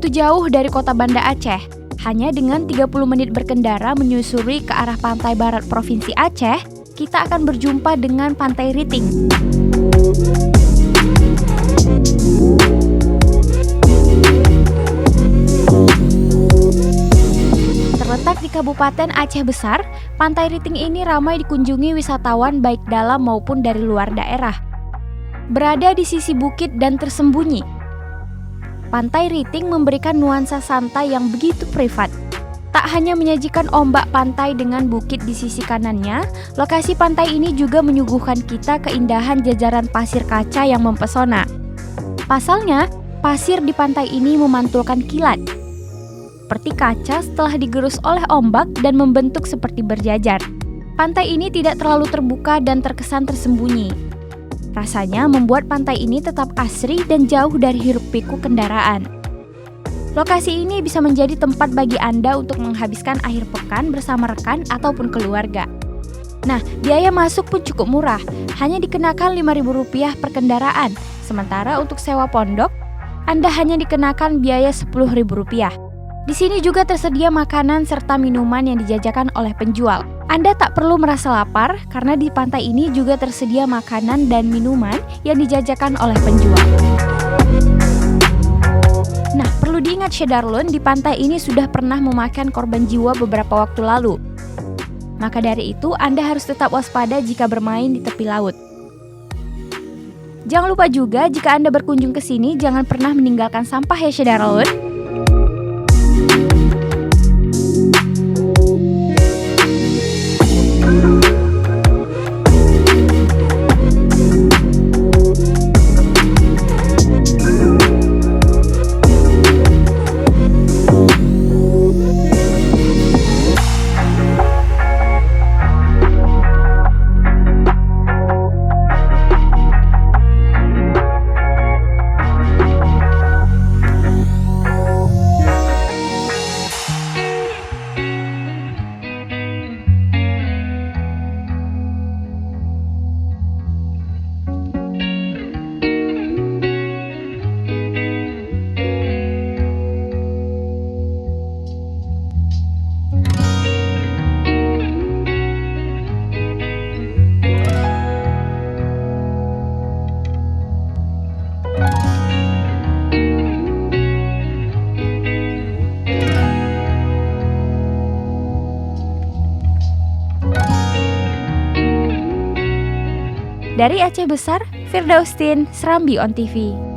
begitu jauh dari kota Banda Aceh. Hanya dengan 30 menit berkendara menyusuri ke arah pantai barat Provinsi Aceh, kita akan berjumpa dengan Pantai Riting. Terletak di Kabupaten Aceh Besar, Pantai Riting ini ramai dikunjungi wisatawan baik dalam maupun dari luar daerah. Berada di sisi bukit dan tersembunyi, Pantai Riting memberikan nuansa santai yang begitu privat. Tak hanya menyajikan ombak pantai dengan bukit di sisi kanannya, lokasi pantai ini juga menyuguhkan kita keindahan jajaran pasir kaca yang mempesona. Pasalnya, pasir di pantai ini memantulkan kilat, seperti kaca setelah digerus oleh ombak dan membentuk seperti berjajar. Pantai ini tidak terlalu terbuka dan terkesan tersembunyi. Rasanya membuat pantai ini tetap asri dan jauh dari hiruk-pikuk kendaraan. Lokasi ini bisa menjadi tempat bagi Anda untuk menghabiskan akhir pekan bersama rekan ataupun keluarga. Nah, biaya masuk pun cukup murah, hanya dikenakan Rp5.000 per kendaraan. Sementara untuk sewa pondok, Anda hanya dikenakan biaya Rp10.000. Di sini juga tersedia makanan serta minuman yang dijajakan oleh penjual. Anda tak perlu merasa lapar karena di pantai ini juga tersedia makanan dan minuman yang dijajakan oleh penjual. Nah, perlu diingat Syederlun, di pantai ini sudah pernah memakan korban jiwa beberapa waktu lalu. Maka dari itu, Anda harus tetap waspada jika bermain di tepi laut. Jangan lupa juga jika Anda berkunjung ke sini, jangan pernah meninggalkan sampah ya Syederlun. Dari Aceh Besar, Firdaustin, Serambi On TV.